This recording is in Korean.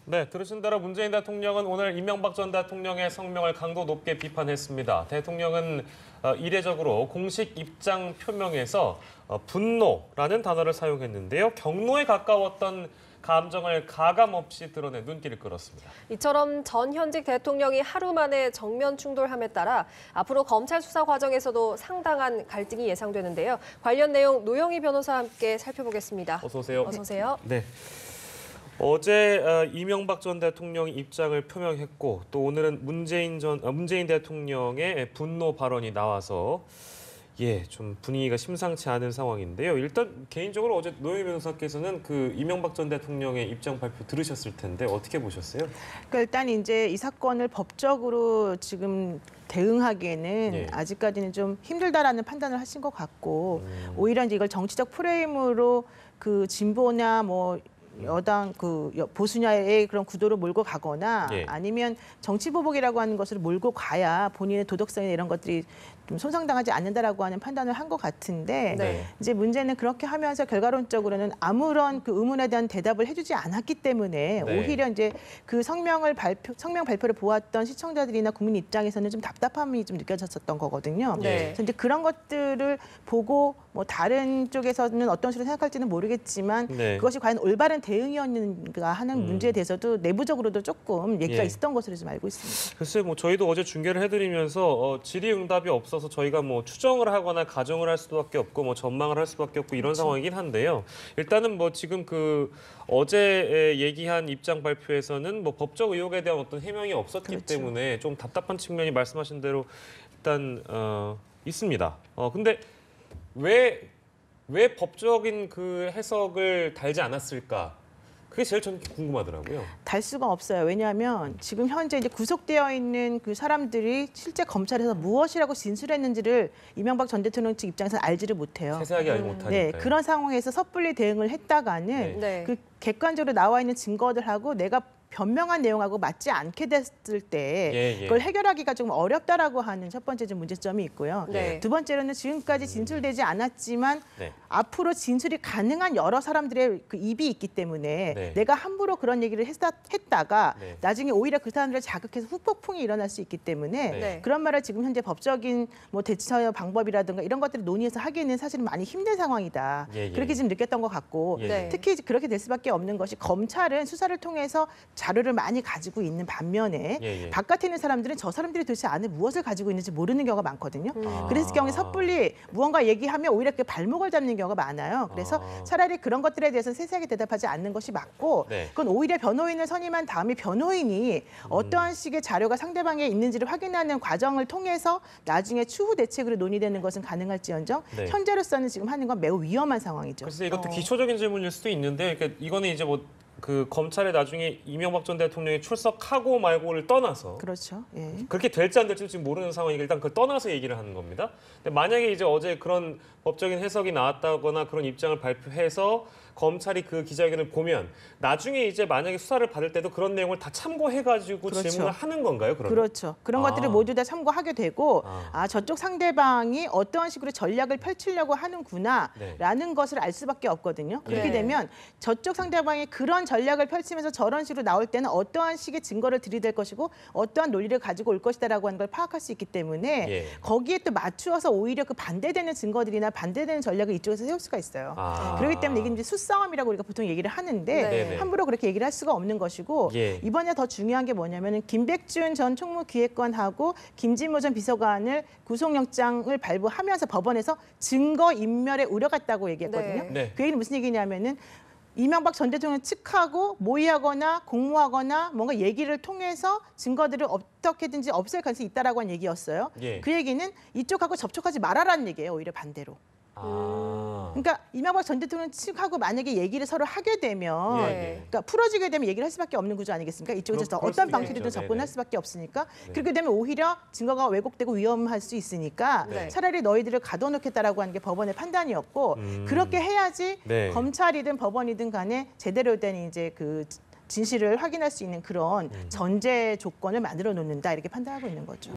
네, 들으신 대로 문재인 대통령은 오늘 이명박 전 대통령의 성명을 강도 높게 비판했습니다. 대통령은 이례적으로 공식 입장 표명에서 분노라는 단어를 사용했는데요. 경로에 가까웠던 감정을 가감없이 드러내 눈길을 끌었습니다. 이처럼 전 현직 대통령이 하루 만에 정면 충돌함에 따라 앞으로 검찰 수사 과정에서도 상당한 갈등이 예상되는데요. 관련 내용 노영희 변호사와 함께 살펴보겠습니다. 어서 오세요. 어서 오세요. 네. 어제 이명박 전 대통령이 입장을 표명했고 또 오늘은 문재인 대통령의 분노 발언이 나와서 좀 분위기가 심상치 않은 상황인데요. 일단 개인적으로 어제 노영희 변호사께서는 그 이명박 전 대통령의 입장 발표 들으셨을 텐데 어떻게 보셨어요? 그러니까 일단 이제 이 사건을 법적으로 지금 대응하기에는 아직까지는 좀 힘들다라는 판단을 하신 것 같고 오히려 이제 이걸 정치적 프레임으로 그 진보나 뭐 여당 보수냐의 그런 구도로 몰고 가거나 아니면 정치 보복이라고 하는 것을 몰고 가야 본인의 도덕성이나 이런 것들이 좀 손상당하지 않는다라고 하는 판단을 한 것 같은데 이제 문제는 그렇게 하면서 결과론적으로는 아무런 그 의문에 대한 대답을 해주지 않았기 때문에 오히려 이제 그 성명 발표를 보았던 시청자들이나 국민 입장에서는 좀 답답함이 좀 느껴졌었던 거거든요. 그래서 이제 그런 것들을 보고 뭐 다른 쪽에서는 어떤 식으로 생각할지는 모르겠지만 그것이 과연 올바른 대응이었는가 하는 문제에 대해서도 내부적으로도 조금 얘기가 있었던 것으로 좀 알고 있습니다. 글쎄요, 뭐 저희도 어제 중계를 해드리면서 질의응답이 없어서 저희가 뭐 추정을 하거나 가정을 할 수밖에 없고 뭐 전망을 할 수밖에 없고 이런 상황이긴 한데요. 일단은 뭐 지금 그 어제 얘기한 입장 발표에서는 뭐 법적 의혹에 대한 어떤 해명이 없었기 때문에 좀 답답한 측면이 말씀하신 대로 일단 있습니다. 근데 왜 법적인 그 해석을 달지 않았을까? 그게 제일 저는 궁금하더라고요. 달 수가 없어요. 왜냐하면 지금 현재 이제 구속되어 있는 그 사람들이 실제 검찰에서 무엇이라고 진술했는지를 이명박 전 대통령 측 입장에서 알지를 못해요. 세세하게 알지 못하니까요. 네, 그런 상황에서 섣불리 대응을 했다가는 그 객관적으로 나와 있는 증거들하고 내가 변명한 내용하고 맞지 않게 됐을 때 그걸 해결하기가 좀 어렵다라고 하는 첫 번째 좀 문제점이 있고요. 두 번째로는 지금까지 진술되지 않았지만 앞으로 진술이 가능한 여러 사람들의 그 입이 있기 때문에 내가 함부로 그런 얘기를 했다가 나중에 오히려 그 사람들을 자극해서 후폭풍이 일어날 수 있기 때문에 그런 말을 지금 현재 법적인 뭐 대처 방법이라든가 이런 것들을 논의해서 하기에는 사실은 많이 힘든 상황이다. 그렇게 지금 느꼈던 것 같고 특히 그렇게 될 수밖에 없는 것이 검찰은 수사를 통해서 자료를 많이 가지고 있는 반면에 바깥에 있는 사람들은 저 사람들이 도대체 안에 무엇을 가지고 있는지 모르는 경우가 많거든요. 그래서 경우에 섣불리 무언가 얘기하면 오히려 그 발목을 잡는 경우가 많아요. 그래서 차라리 그런 것들에 대해서 세세하게 대답하지 않는 것이 맞고 그건 오히려 변호인을 선임한 다음에 변호인이 어떠한 식의 자료가 상대방에 있는지를 확인하는 과정을 통해서 나중에 추후 대책으로 논의되는 것은 가능할지언정 현재로서는 지금 하는 건 매우 위험한 상황이죠. 그래서 이것도 기초적인 질문일 수도 있는데 그러니까 이거는 이제 뭐 그 검찰에 나중에 이명박 전 대통령이 출석하고 말고를 떠나서 그렇게 될지 안 될지 지금 모르는 상황이니까 일단 그걸 떠나서 얘기를 하는 겁니다. 근데 만약에 이제 어제 그런 법적인 해석이 나왔다거나 그런 입장을 발표해서 검찰이 그 기자회견을 보면 나중에 이제 만약에 수사를 받을 때도 그런 내용을 다 참고해가지고 질문을 하는 건가요? 그러면? 그렇죠. 그런 것들을 모두 다 참고하게 되고 저쪽 상대방이 어떠한 식으로 전략을 펼치려고 하는구나라는 것을 알 수밖에 없거든요. 그렇게 되면 저쪽 상대방이 그런 전략을 펼치면서 저런 식으로 나올 때는 어떠한 식의 증거를 들이댈 것이고 어떠한 논리를 가지고 올 것이다라고 하는 걸 파악할 수 있기 때문에 거기에 또 맞추어서 오히려 그 반대되는 증거들이나 반대되는 전략을 이쪽에서 세울 수가 있어요. 그렇기 때문에 이게 이제 수싸움이라고 우리가 보통 얘기를 하는데 함부로 그렇게 얘기를 할 수가 없는 것이고 이번에 더 중요한 게 뭐냐면은 김백준 전 총무기획관하고 김진모 전 비서관을 구속영장을 발부하면서 법원에서 증거인멸의 우려가 있다고 얘기했거든요. 그 얘기는 무슨 얘기냐면은 이명박 전 대통령 측하고 모의하거나 공모하거나 뭔가 얘기를 통해서 증거들을 어떻게든지 없앨 가능성이 있다라고 한 얘기였어요. 그 얘기는 이쪽하고 접촉하지 말아라는 얘기예요. 오히려 반대로. 그러니까 이명박 전 대통령 측하고 만약에 얘기를 서로 하게 되면 그러니까 풀어지게 되면 얘기를 할 수밖에 없는 구조 아니겠습니까? 이쪽에서 어떤 방식이든 접근할 수밖에 없으니까 그렇게 되면 오히려 증거가 왜곡되고 위험할 수 있으니까 차라리 너희들을 가둬놓겠다라고 하는 게 법원의 판단이었고 그렇게 해야지 검찰이든 법원이든 간에 제대로 된 이제 그 진실을 확인할 수 있는 그런 전제 조건을 만들어 놓는다 이렇게 판단하고 있는 거죠.